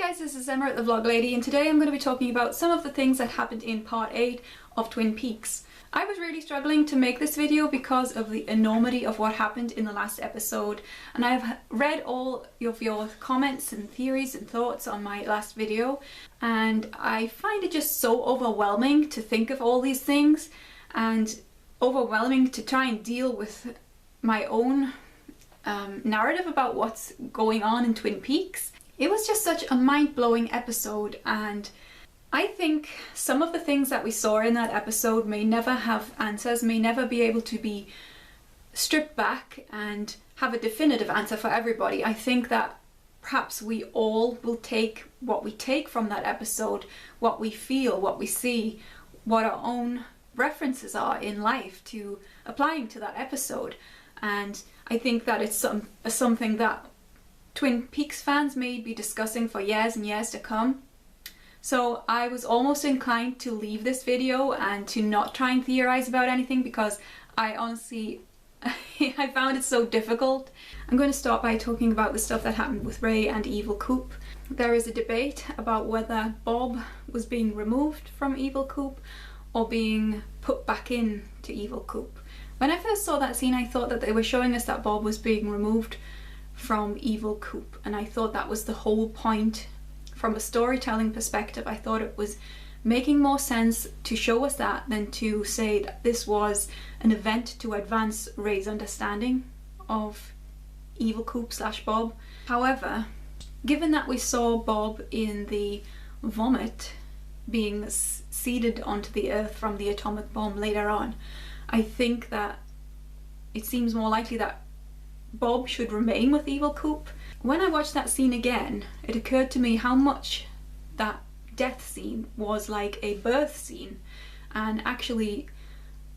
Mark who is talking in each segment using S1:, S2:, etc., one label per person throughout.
S1: guys, this is Emma at the Vlog Lady, and today I'm going to be talking about some of the things that happened in part 8 of Twin Peaks. I was really struggling to make this video because of the enormity of what happened in the last episode, and I've read all of your comments and theories and thoughts on my last video, and I find it just so overwhelming to think of all these things and overwhelming to try and deal with my own narrative about what's going on in Twin Peaks. It was just such a mind-blowing episode, and I think some of the things that we saw in that episode may never have answers, may never be able to be stripped back and have a definitive answer for everybody. I think that perhaps we all will take what we take from that episode, what we feel, what we see, what our own references are in life to applying to that episode. And I think that it's something that Twin Peaks fans may be discussing for years and years to come. So I was almost inclined to leave this video and to not try and theorize about anything because I honestly I found it so difficult. I'm going to start by talking about the stuff that happened with Ray and Evil Coop. There is a debate about whether Bob was being removed from Evil Coop or being put back in to Evil Coop. When I first saw that scene, I thought that they were showing us that Bob was being removed from Evil Coop, and I thought that was the whole point. From a storytelling perspective, I thought it was making more sense to show us that than to say that this was an event to advance Ray's understanding of Evil Coop / Bob. However, given that we saw Bob in the vomit being seeded onto the earth from the atomic bomb later on, I think that it seems more likely that Bob should remain with Evil Coop. When I watched that scene again, it occurred to me how much that death scene was like a birth scene. And actually,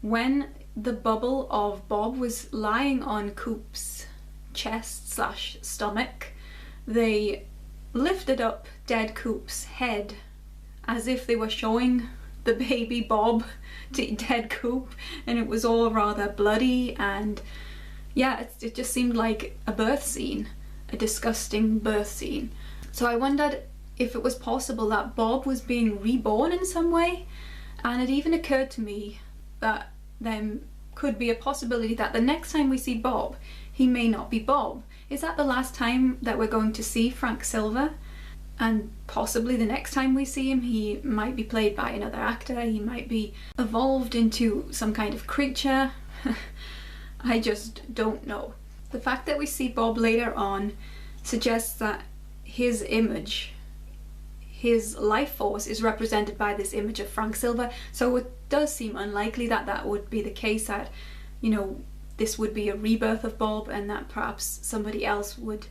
S1: when the bubble of Bob was lying on Coop's chest / stomach, they lifted up dead Coop's head as if they were showing the baby Bob to dead Coop, and it was all rather bloody, and yeah, it just seemed like a birth scene, a disgusting birth scene. So I wondered if it was possible that Bob was being reborn in some way, and it even occurred to me that there could be a possibility that the next time we see Bob, he may not be Bob. Is that the last time that we're going to see Frank Silver? And possibly the next time we see him, he might be played by another actor, he might be evolved into some kind of creature. I just don't know. The fact that we see Bob later on suggests that his image, his life force, is represented by this image of Frank Silver, so it does seem unlikely that that would be the case, that, you know, this would be a rebirth of Bob and that perhaps somebody else would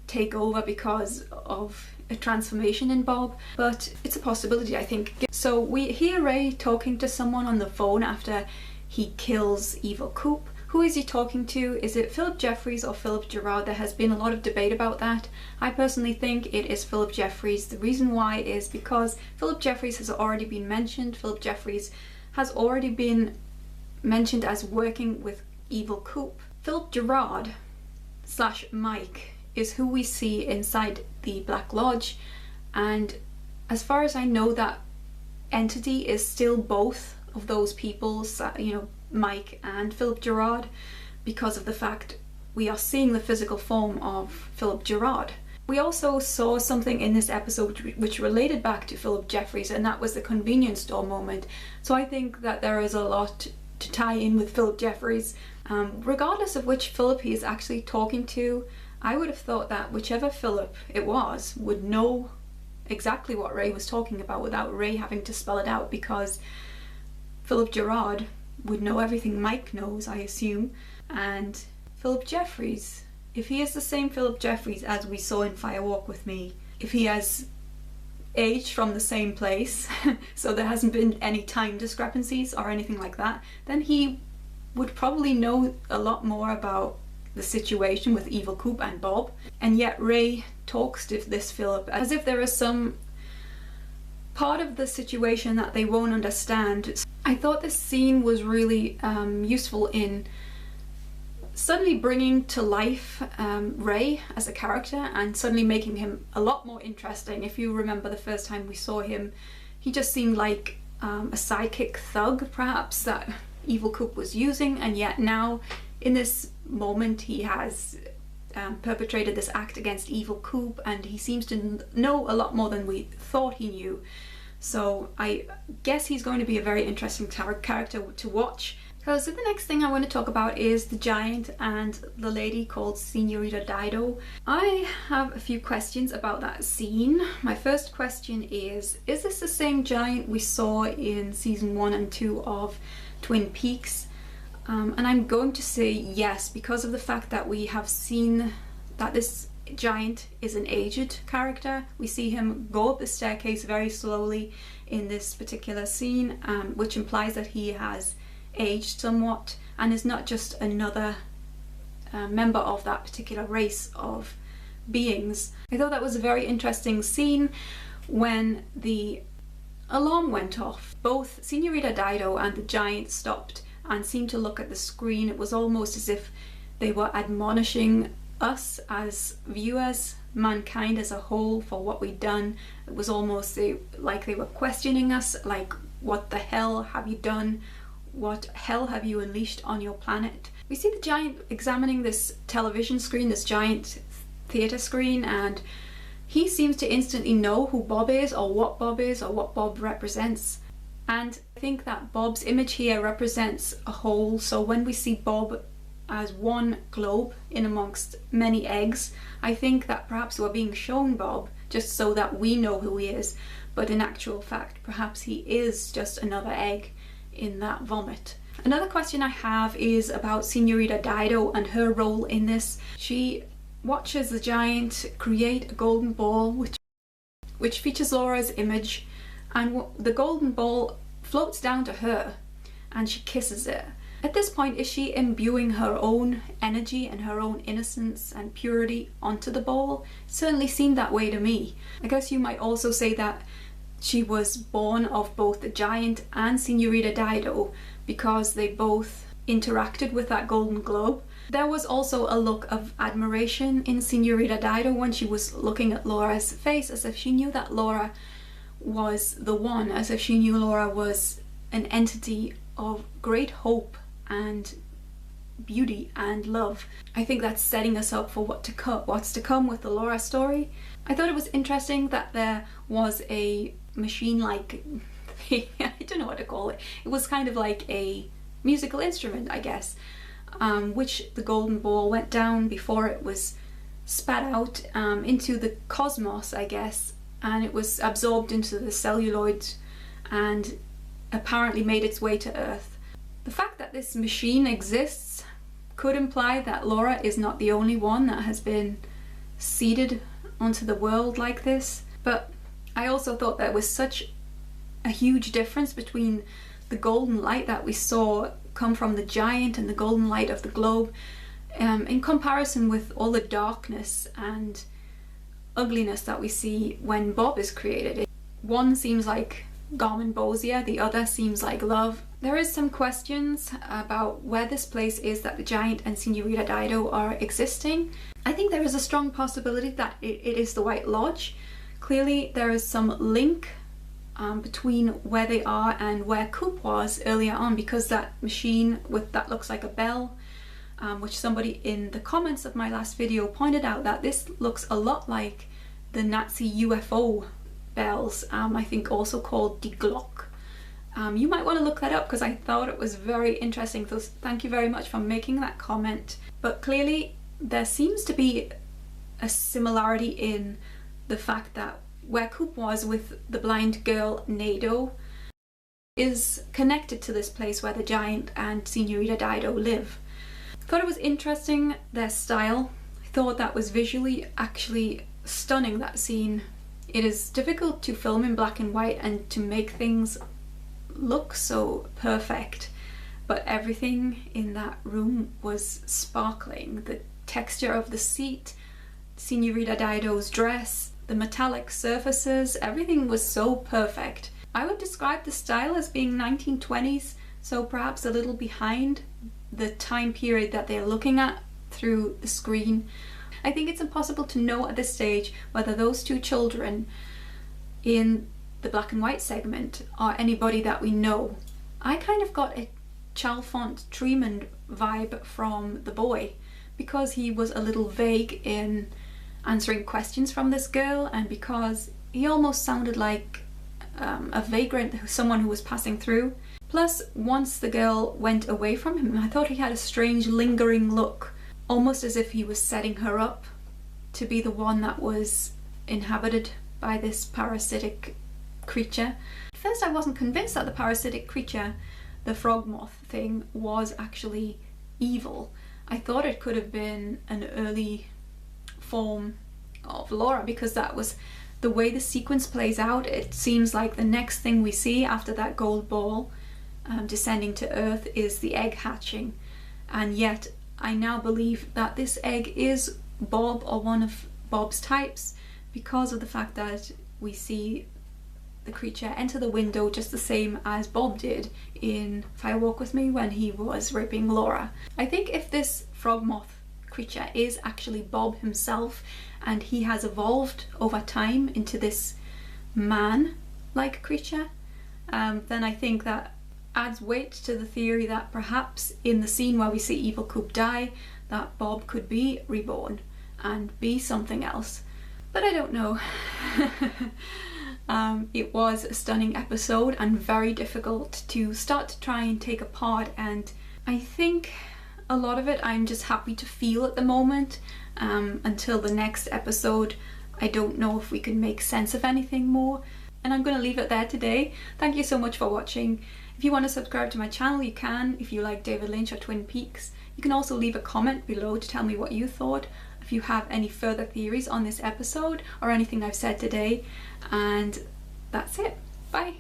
S1: take over because of a transformation in Bob. But it's a possibility, I think. So we hear Ray talking to someone on the phone after he kills Evil Coop. Who is he talking to? Is it Phillip Jeffries or Philip Gerard? There has been a lot of debate about that. I personally think it is Phillip Jeffries. The reason why is because Phillip Jeffries has already been mentioned. Phillip Jeffries has already been mentioned as working with Evil Coop. Philip Gerard / Mike is who we see inside the Black Lodge, and as far as I know, that entity is still both of those people, you know, Mike and Philip Gerard, because of the fact we are seeing the physical form of Philip Gerard. We also saw something in this episode which related back to Phillip Jeffries, and that was the convenience store moment. So I think that there is a lot to tie in with Phillip Jeffries. Regardless of which Philip he is actually talking to, I would have thought that whichever Philip it was would know exactly what Ray was talking about without Ray having to spell it out, because Philip Gerard would know everything Mike knows, I assume, and Phillip Jeffries, if he is the same Phillip Jeffries as we saw in Fire Walk with Me, if he has aged from the same place, so there hasn't been any time discrepancies or anything like that, then he would probably know a lot more about the situation with Evil Coop and Bob. And yet Ray talks to this Philip as if there is some part of the situation that they won't understand. I thought this scene was really useful in suddenly bringing to life Ray as a character and suddenly making him a lot more interesting. If you remember the first time we saw him, he just seemed like a sidekick thug perhaps that Evil Coop was using, and yet now in this moment he has perpetrated this act against Evil Coop, and he seems to know a lot more than we thought he knew. So I guess he's going to be a very interesting character to watch. So the next thing I want to talk about is the giant and the lady called Senorita Dido. I have a few questions about that scene. My first question is this the same giant we saw in season 1 and 2 of Twin Peaks? And I'm going to say yes, because of the fact that we have seen that this giant is an aged character. We see him go up the staircase very slowly in this particular scene, which implies that he has aged somewhat and is not just another member of that particular race of beings. I thought that was a very interesting scene when the alarm went off. Both Senorita Dido and the giant stopped and seemed to look at the screen. It was almost as if they were admonishing us as viewers, mankind as a whole, for what we'd done. It was almost like they were questioning us, like, what the hell have you done? What hell have you unleashed on your planet? We see the giant examining this television screen, this giant theatre screen, and he seems to instantly know who Bob is, or what Bob is, or what Bob represents. And I think that Bob's image here represents a whole. So when we see Bob as one globe in amongst many eggs, I think that perhaps we're being shown Bob just so that we know who he is, but in actual fact perhaps he is just another egg in that vomit. Another question I have is about Senorita Dido and her role in this. She watches the giant create a golden ball which features Laura's image, and the golden ball floats down to her and she kisses it. At this point, is she imbuing her own energy and her own innocence and purity onto the ball? It certainly seemed that way to me. I guess you might also say that she was born of both the giant and Senorita Dido because they both interacted with that golden globe. There was also a look of admiration in Senorita Dido when she was looking at Laura's face, as if she knew that Laura was the one, as if she knew Laura was an entity of great hope and beauty and love. I think that's setting us up for what's to come with the Laura story. I thought it was interesting that there was a machine-like I don't know what to call it. It was kind of like a musical instrument, I guess, which the golden ball went down before it was spat out into the cosmos, I guess, and it was absorbed into the celluloid and apparently made its way to Earth. The fact that this machine exists could imply that Laura is not the only one that has been seeded onto the world like this, but I also thought there was such a huge difference between the golden light that we saw come from the giant and the golden light of the globe in comparison with all the darkness and ugliness that we see when Bob is created. One seems like Garmonbozia, the other seems like love. There is some questions about where this place is that the giant and Senorita Dido are existing. I think there is a strong possibility that it is the White Lodge. Clearly there is some link between where they are and where Coop was earlier on, because that machine with that looks like a bell, which somebody in the comments of my last video pointed out that this looks a lot like the Nazi UFO bells, I think also called Die Glock. You might want to look that up because I thought it was very interesting, so thank you very much for making that comment. But clearly there seems to be a similarity in the fact that where Coop was with the blind girl Nado is connected to this place where the giant and Senorita Dido live. I thought it was interesting, their style. I thought that was visually actually stunning, that scene. It is difficult to film in black and white and to make things look so perfect, but everything in that room was sparkling. The texture of the seat, Senorita Dido's dress, the metallic surfaces, everything was so perfect. I would describe the style as being 1920s, so perhaps a little behind the time period that they're looking at through the screen. I think it's impossible to know at this stage whether those two children in the black and white segment are anybody that we know. I kind of got a Chalfont Treeman vibe from the boy, because he was a little vague in answering questions from this girl, and because he almost sounded like a vagrant, someone who was passing through. Plus, once the girl went away from him, I thought he had a strange lingering look, almost as if he was setting her up to be the one that was inhabited by this parasitic creature. At first I wasn't convinced that the parasitic creature, the frog moth thing, was actually evil. I thought it could have been an early form of Laura, because that was the way the sequence plays out. It seems like the next thing we see after that gold ball descending to Earth is the egg hatching, and yet I now believe that this egg is Bob, or one of Bob's types, because of the fact that we see the creature enter the window just the same as Bob did in Fire Walk With Me when he was raping Laura. I think if this frog moth creature is actually Bob himself, and he has evolved over time into this man-like creature, then I think that adds weight to the theory that perhaps in the scene where we see Evil Coop die, that Bob could be reborn and be something else. But I don't know. It was a stunning episode and very difficult to start to try and take apart, and I think a lot of it I'm just happy to feel at the moment. Until the next episode, I don't know if we can make sense of anything more, and I'm going to leave it there today. Thank you so much for watching. If you want to subscribe to my channel, you can. If you like David Lynch or Twin Peaks, you can also leave a comment below to tell me what you thought, if you have any further theories on this episode or anything I've said today. And that's it. Bye.